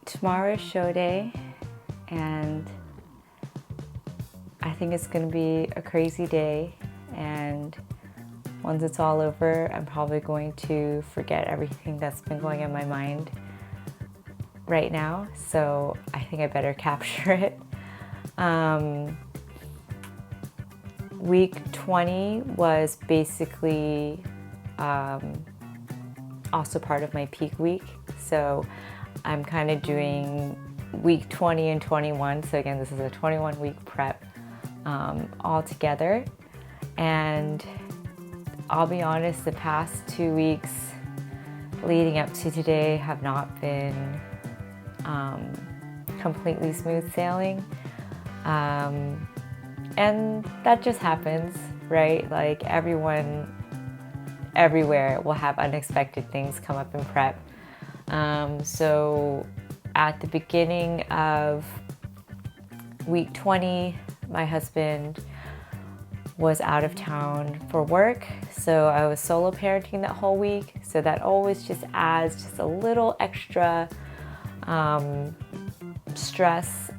Tomorrow is show day, and I think it's going to be a crazy day, and once it's all over, I'm probably going to forget everything that's been going on in my mind right now, so I think I better capture it. Week 20 was basically also part of my peak week, so I'm kind of doing week 20 and 21. So again, this is a 21-week prep all together. And I'll be honest, the past 2 weeks leading up to today have not been completely smooth sailing. And that just happens, right? Like everyone, everywhere will have unexpected things come up in prep. So at the beginning of week 20, my husband was out of town for work, so I was solo parenting that whole week. So that always just adds just a little extra stress,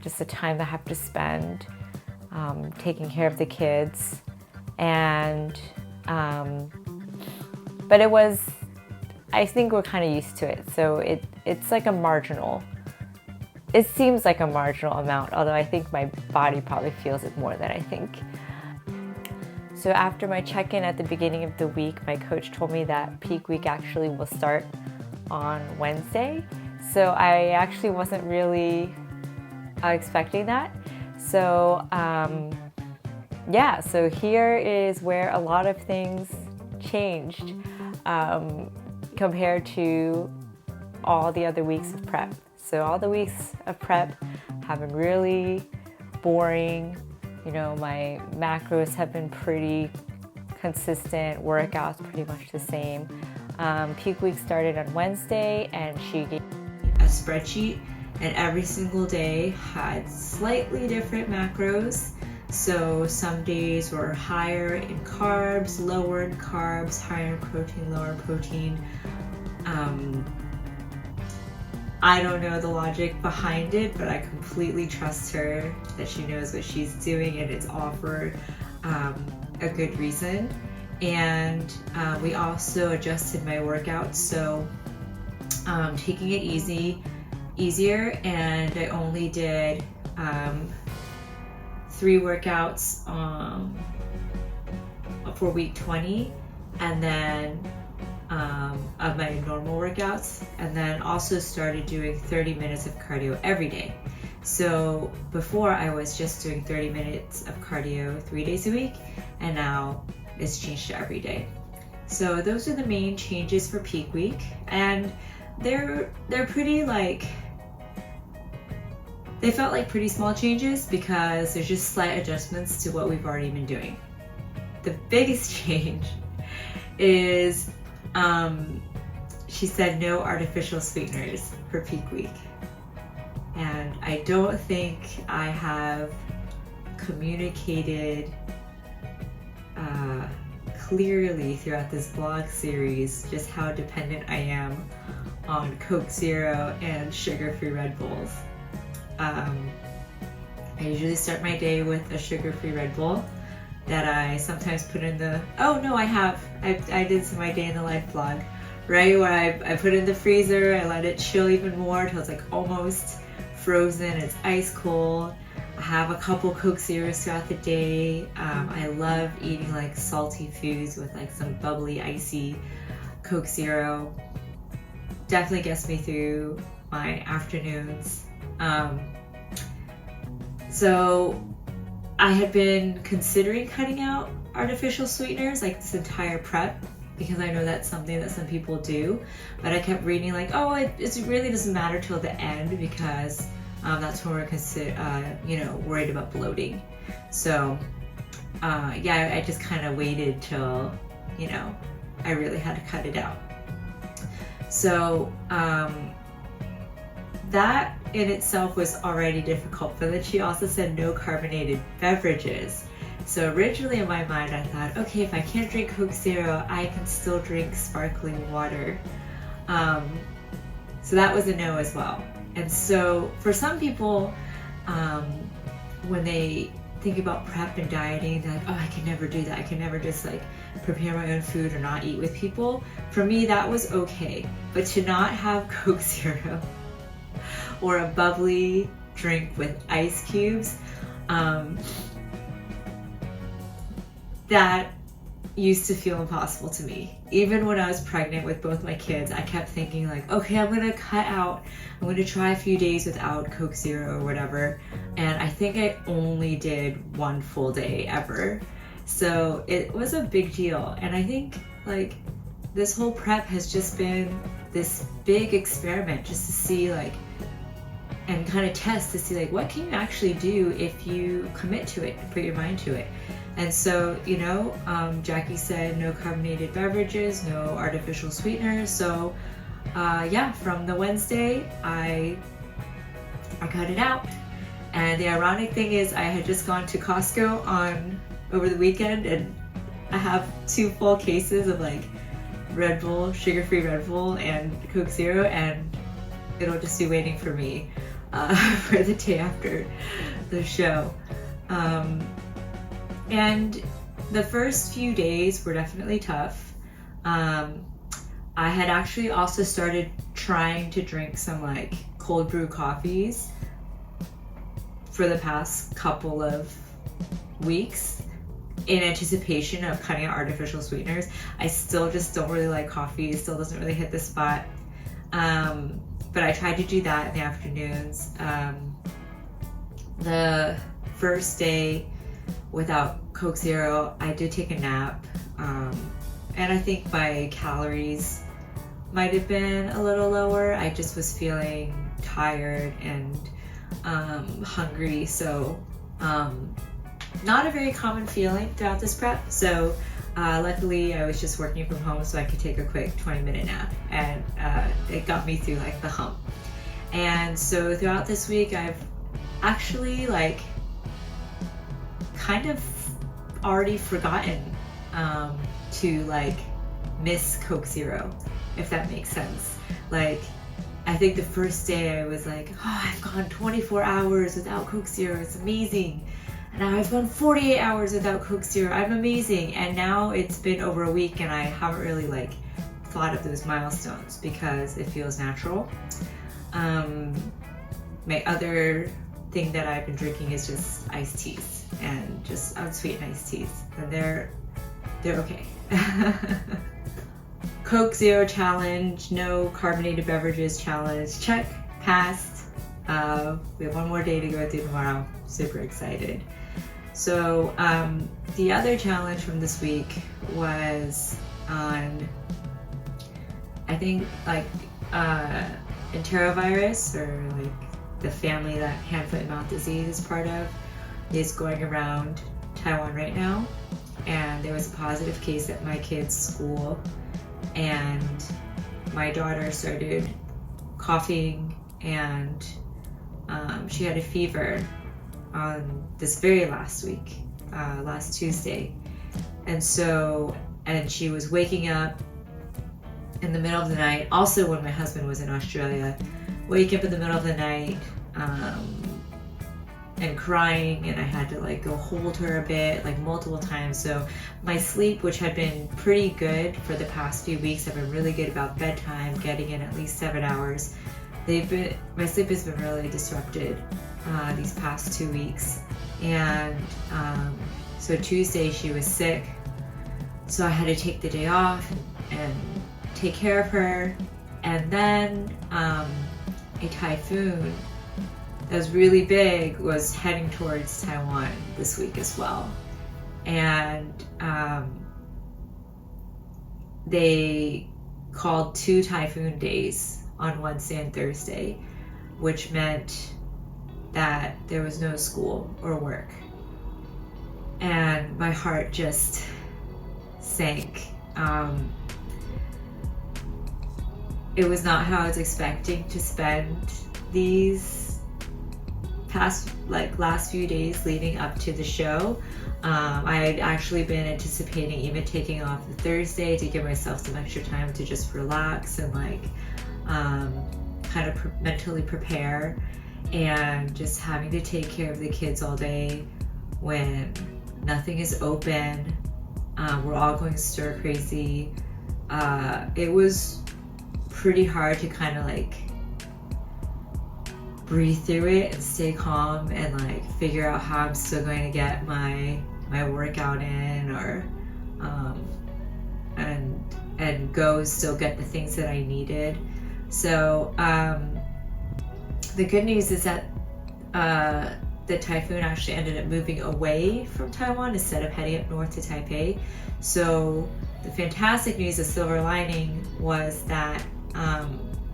just the time that I have to spend taking care of the kids. And but it was, I think we're kind of used to it. So it's like it seems like a marginal amount, although I think my body probably feels it more than I think. So after my check-in at the beginning of the week, my coach told me that peak week actually will start on Wednesday. So I actually wasn't really expecting that. So yeah, so here is where a lot of things changed compared to all the other weeks of prep. So all the weeks of prep have been really boring. You know, my macros have been pretty consistent, workouts pretty much the same. Peak week started on Wednesday, and she gave me a spreadsheet, and every single day had slightly different macros. So some days were higher in carbs, lower in carbs, higher in protein, lower in protein. I don't know the logic behind it, but I completely trust her that she knows what she's doing, and it's all for a good reason. And we also adjusted my workouts, so taking it easier, and I only did 3 workouts for week 20, and then of my normal workouts, and then also started doing 30 minutes of cardio every day. So before I was just doing 30 minutes of cardio 3 days a week, and now it's changed to every day. So those are the main changes for peak week, and they're pretty they felt like pretty small changes because there's just slight adjustments to what we've already been doing. The biggest change is she said no artificial sweeteners for peak week. And I don't think I have communicated clearly throughout this blog series just how dependent I am on Coke Zero and sugar-free Red Bulls. I usually start my day with a sugar-free Red Bull that I sometimes put in the, I did some My Day in the Life vlog, right? Where I put it in the freezer, I let it chill even more till it's like almost frozen, it's ice cold. I have a couple Coke Zeros throughout the day. I love eating like salty foods with like some bubbly, icy Coke Zero. Definitely gets me through my afternoons. So I had been considering cutting out artificial sweeteners like this entire prep, because I know that's something that some people do, but I kept reading like, it really doesn't matter till the end, because that's when we're worried about bloating. So I just kind of waited till I really had to cut it out. So that in itself was already difficult, but then she also said no carbonated beverages. So originally in my mind I thought, okay, if I can't drink Coke Zero, I can still drink sparkling water. So that was a no as well. And so for some people, when they think about prep and dieting, they're like, oh, I can never do that. I can never just like prepare my own food or not eat with people. For me, that was okay. But to not have Coke Zero or a bubbly drink with ice cubes, that used to feel impossible to me. Even when I was pregnant with both my kids, I kept thinking like, okay, I'm gonna try a few days without Coke Zero or whatever. And I think I only did one full day ever. So it was a big deal. And I think like this whole prep has just been this big experiment just to see like, and kind of test to see like what can you actually do if you commit to it and put your mind to it. And so, you know, Jackie said no carbonated beverages, no artificial sweeteners. So yeah, from the Wednesday, I cut it out. And the ironic thing is I had just gone to Costco over the weekend, and I have 2 full cases of like Red Bull, sugar-free Red Bull and Coke Zero, and it'll just be waiting for me for the day after the show. And the first few days were definitely tough. I had actually also started trying to drink some like cold brew coffees for the past couple of weeks in anticipation of cutting out artificial sweeteners. I still just don't really like coffee. It still doesn't really hit the spot. But I tried to do that in the afternoons. The first day without Coke Zero, I did take a nap. And I think my calories might have been a little lower. I just was feeling tired and hungry. So not a very common feeling throughout this prep. So luckily I was just working from home so I could take a quick 20-minute nap, and it got me through like the hump. And so throughout this week I've actually like kind of already forgotten to like miss Coke Zero, if that makes sense. Like I think the first day I was like, oh, I've gone 24 hours without Coke Zero, it's amazing. And now I've gone 48 hours without Coke Zero, I'm amazing. And now it's been over a week and I haven't really like thought of those milestones because it feels natural. My other thing that I've been drinking is just iced teas, and just unsweetened iced teas, and they're okay. Coke Zero challenge, no carbonated beverages challenge, check, passed. We have one more day to go through tomorrow. Super excited. So the other challenge from this week was on, I think like enterovirus, or like the family that hand, foot, and mouth disease is part of, is going around Taiwan right now. And there was a positive case at my kid's school, and my daughter started coughing, and she had a fever on this very last week, last Tuesday. And she was waking up in the middle of the night, also when my husband was in Australia, waking up in the middle of the night and crying, and I had to like go hold her a bit, like multiple times. So my sleep, which had been pretty good for the past few weeks, I've been really good about bedtime, getting in at least 7 hours. My sleep has been really disrupted these past 2 weeks. And so Tuesday she was sick, so I had to take the day off and take care of her. And then a typhoon that was really big was heading towards Taiwan this week as well. And they called 2 typhoon days on Wednesday and Thursday, which meant that there was no school or work. And my heart just sank. It was not how I was expecting to spend these last few days leading up to the show. I had actually been anticipating even taking off the Thursday to give myself some extra time to just relax and like kind of mentally prepare, and just having to take care of the kids all day when nothing is open. We're all going stir crazy. It was pretty hard to kind of like breathe through it and stay calm and like figure out how I'm still going to get my workout in, or and go still get the things that I needed. So the good news is that the typhoon actually ended up moving away from Taiwan instead of heading up north to Taipei. So the fantastic news, the silver lining, was that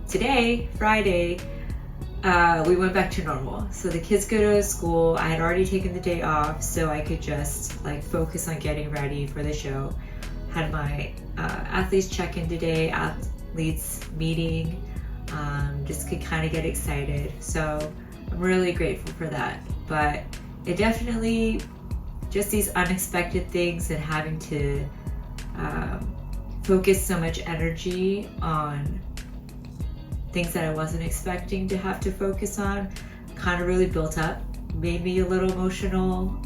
today, Friday, we went back to normal. So the kids go to school. I had already taken the day off, so I could just like focus on getting ready for the show. Had my athletes check in today, athletes meeting, just could kind of get excited. So I'm really grateful for that. But it definitely, just these unexpected things and having to focus so much energy on things that I wasn't expecting to have to focus on, kind of really built up, made me a little emotional.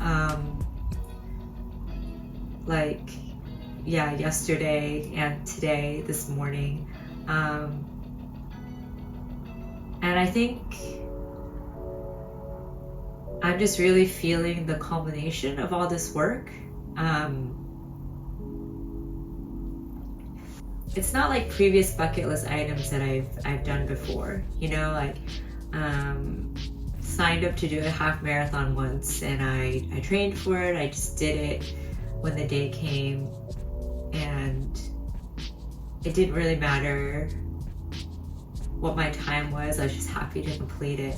Like, yeah, yesterday and today, this morning. And I think I'm just really feeling the culmination of all this work. It's not like previous bucket list items that I've done before, you know, like signed up to do a half marathon once, and I trained for it. I just did it when the day came, and it didn't really matter what my time was. I was just happy to complete it.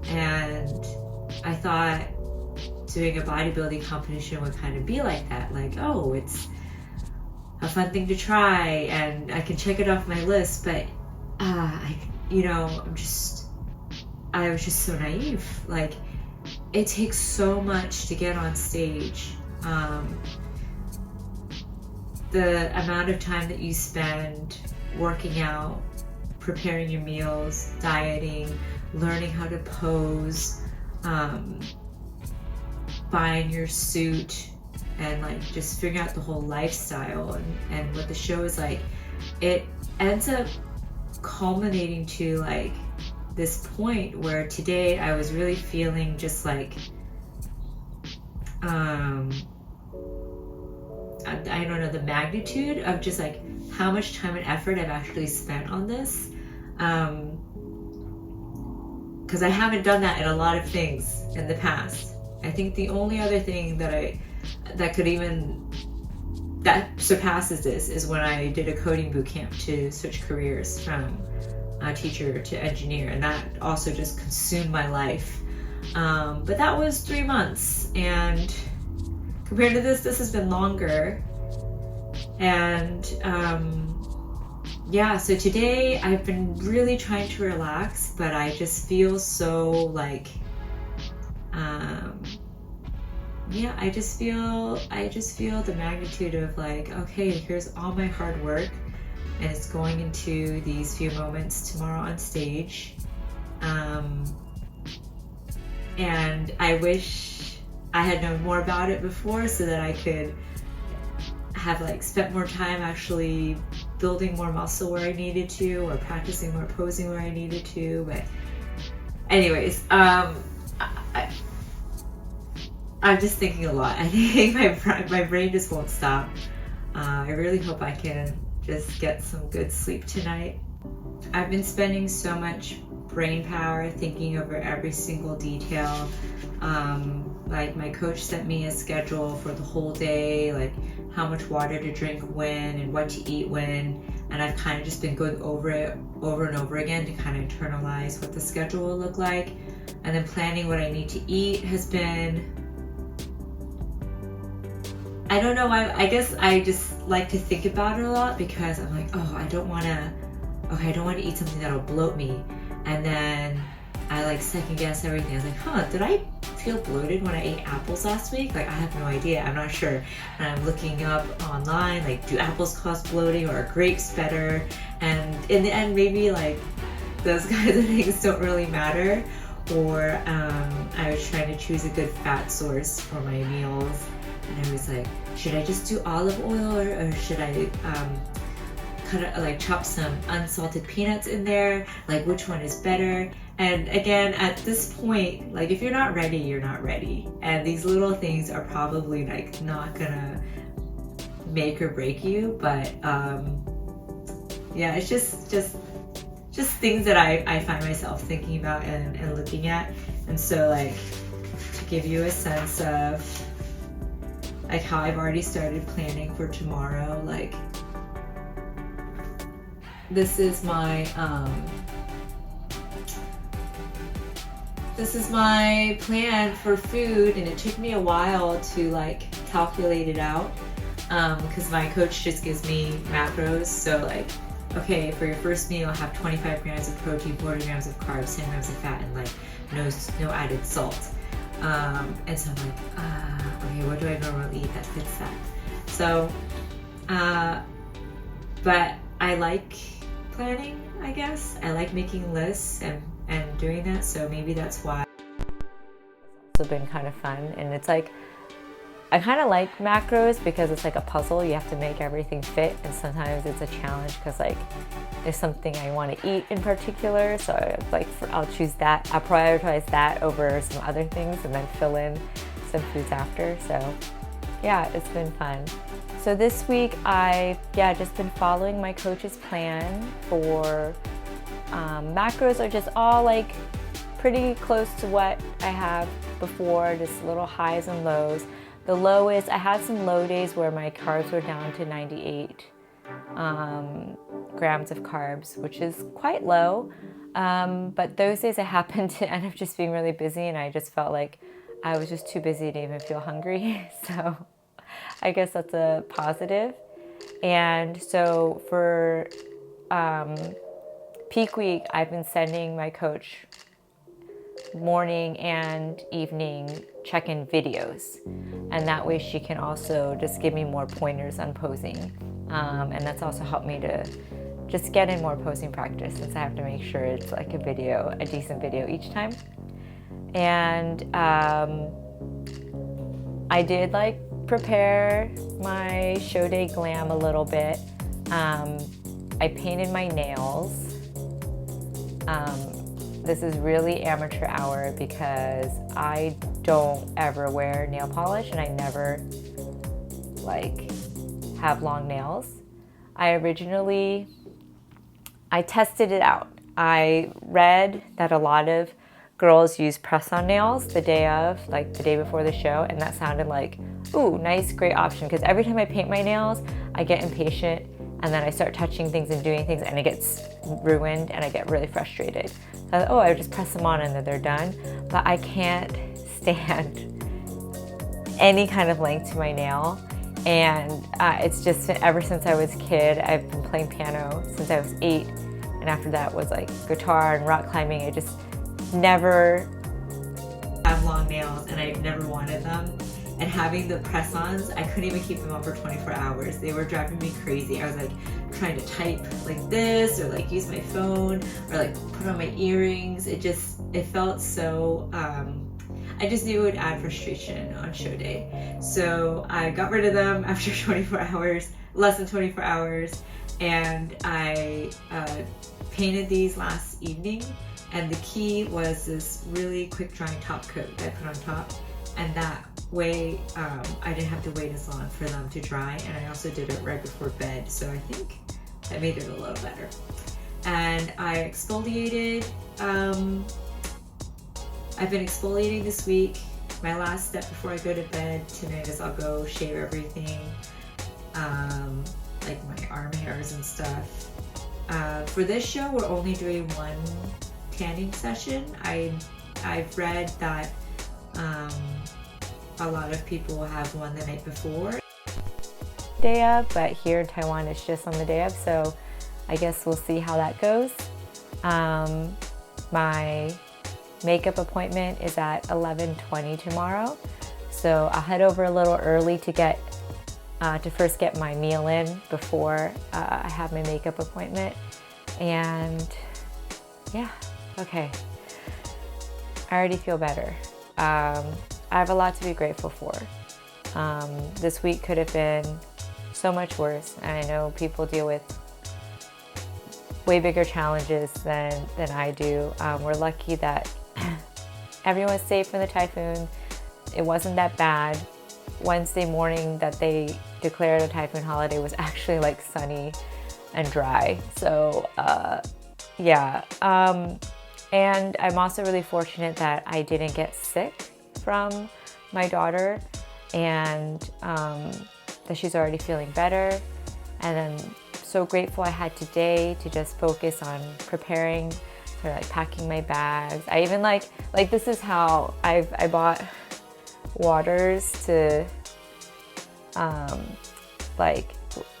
And I thought doing a bodybuilding competition would kind of be like that, like, oh, it's a fun thing to try and I can check it off my list. But I was just so naive. Like, it takes so much to get on stage. The amount of time that you spend working out, preparing your meals, dieting, learning how to pose, buying your suit, and like just figuring out the whole lifestyle and what the show is like, it ends up culminating to like this point where today I was really feeling just like I don't know, the magnitude of just like how much time and effort I've actually spent on this, because I haven't done that in a lot of things in the past. I think the only other thing that surpasses this is when I did a coding boot camp to switch careers from teacher to engineer, and that also just consumed my life. But that was 3 months, and compared to this has been longer. And yeah, so today I've been really trying to relax, but I just feel so like I just feel the magnitude of like, okay, here's all my hard work, and it's going into these few moments tomorrow on stage. And I wish I had known more about it before, so that I could have like spent more time actually building more muscle where I needed to, or practicing more posing where I needed to. But anyways, I'm just thinking a lot. I think my brain just won't stop. I really hope I can just get some good sleep tonight. I've been spending so much brain power thinking over every single detail. Like, my coach sent me a schedule for the whole day, like how much water to drink when and what to eat when, and I've kind of just been going over it over and over again to kind of internalize what the schedule will look like. And then planning what I need to eat has been, I don't know, I guess I just like to think about it a lot, because I'm like, oh, I don't want to eat something that'll bloat me. And then I like second guess everything. I was like, did I feel bloated when I ate apples last week? Like, I have no idea, I'm not sure. And I'm looking up online, like, do apples cause bloating, or are grapes better? And in the end, maybe like those kinds of things don't really matter. Or I was trying to choose a good fat source for my meals, and I was like, should I just do olive oil, or should I chop some unsalted peanuts in there? Like, which one is better? And again, at this point, like, if you're not ready, you're not ready. And these little things are probably like not gonna make or break you, but yeah, it's just things that I find myself thinking about and looking at. And so, like, to give you a sense of like how I've already started planning for tomorrow, like, this is my plan for food, and it took me a while to like calculate it out, because my coach just gives me macros. So like, okay, for your first meal, have 25 grams of protein, 40 grams of carbs, 10 grams of fat, and like no added salt. And so I'm like, okay, what do I normally eat that fits that? So, but I like planning, I guess. I like making lists and doing that, so maybe that's why. It's also been kind of fun, and it's like, I kind of like macros because it's like a puzzle. You have to make everything fit, and sometimes it's a challenge because like there's something I want to eat in particular, so I'll choose that. I'll prioritize that over some other things and then fill in some foods after. So yeah, it's been fun. So this week I've just been following my coach's plan for macros are just all like pretty close to what I have before, just little highs and lows. The low is I had some low days where my carbs were down to 98 grams of carbs, which is quite low. But those days I happened to end up just being really busy, and I just felt like I was just too busy to even feel hungry. So I guess that's a positive. And so for peak week, I've been sending my coach morning and evening check-in videos, and that way she can also just give me more pointers on posing, and that's also helped me to just get in more posing practice, since I have to make sure it's like a decent video each time. And I did like prepare my show day glam a little bit. I painted my nails. This is really amateur hour because I don't ever wear nail polish, and I never like have long nails. I tested it out. I read that a lot of girls use press-on nails the day before the show, and that sounded like, ooh, nice, great option, because every time I paint my nails, I get impatient, and then I start touching things and doing things, and it gets ruined, and I get really frustrated. So I thought, I would just press them on and then they're done. But I can't stand any kind of length to my nail, and it's just ever since I was a kid. I've been playing piano since I was 8, and after that was like guitar and rock climbing. I just never have long nails, and I've never wanted them. And having the press-ons, I couldn't even keep them on for 24 hours. They were driving me crazy. I was like trying to type like this, or like use my phone, or like put on my earrings. It felt so, I just knew it would add frustration on show day. So I got rid of them after 24 hours, less than 24 hours. And I painted these last evening. And the key was this really quick drying top coat that I put on top. And that way I didn't have to wait as long for them to dry, and I also did it right before bed, so I think that made it a little better. And I exfoliated. I've been exfoliating this week. My last step before I go to bed tonight is I'll go shave everything, like my arm hairs and stuff. For this show, we're only doing one tanning session. I've read that a lot of people have one the night before. Day of, but here in Taiwan it's just on the day of, so I guess we'll see how that goes. My makeup appointment is at 11:20 tomorrow, so I'll head over a little early to first get my meal in before I have my makeup appointment. And yeah, okay. I already feel better. I have a lot to be grateful for. This week could have been so much worse, and I know people deal with way bigger challenges than I do. We're lucky that everyone's safe from the typhoon. It wasn't that bad. Wednesday morning that they declared a typhoon holiday was actually like sunny and dry. So yeah. And I'm also really fortunate that I didn't get sick from my daughter, and that she's already feeling better. And I'm so grateful I had today to just focus on preparing, sort of like packing my bags. I even like this is how I bought waters to like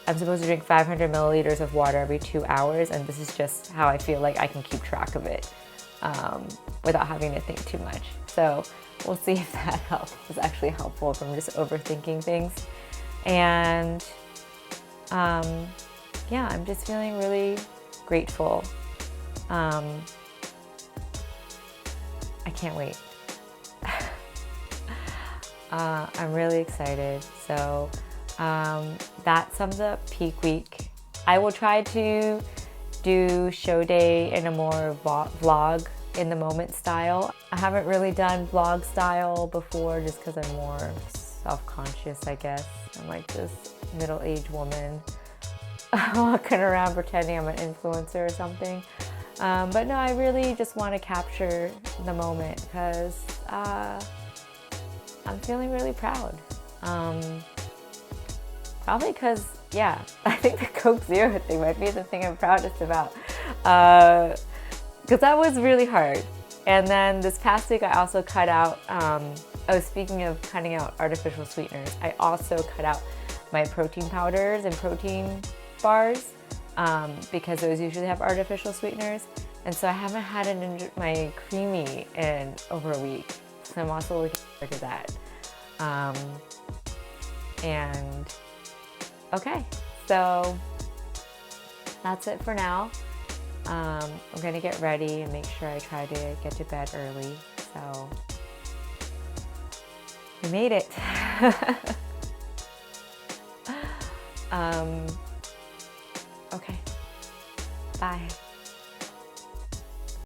I'm supposed to drink 500 milliliters of water every 2 hours, and this is just how I feel like I can keep track of it without having to think too much. So we'll see if that helps. It's actually helpful from just overthinking things. And yeah, I'm just feeling really grateful. I can't wait. I'm really excited. So that sums up peak week. I will try to do show day in a more vlog in the moment style. I haven't really done vlog style before just because I'm more self-conscious, I guess. I'm like this middle-aged woman walking around pretending I'm an influencer or something. But no, I really just want to capture the moment because I'm feeling really proud. Probably because, yeah, I think the Coke Zero thing might be the thing I'm proudest about. Because that was really hard. And then this past week I also cut out, speaking of cutting out artificial sweeteners, I also cut out my protein powders and protein bars because those usually have artificial sweeteners. And so I haven't had my creamy in over a week. So I'm also looking forward to that. And okay, so that's it for now. I'm gonna get ready and make sure I try to get to bed early. So we made it. Okay, bye.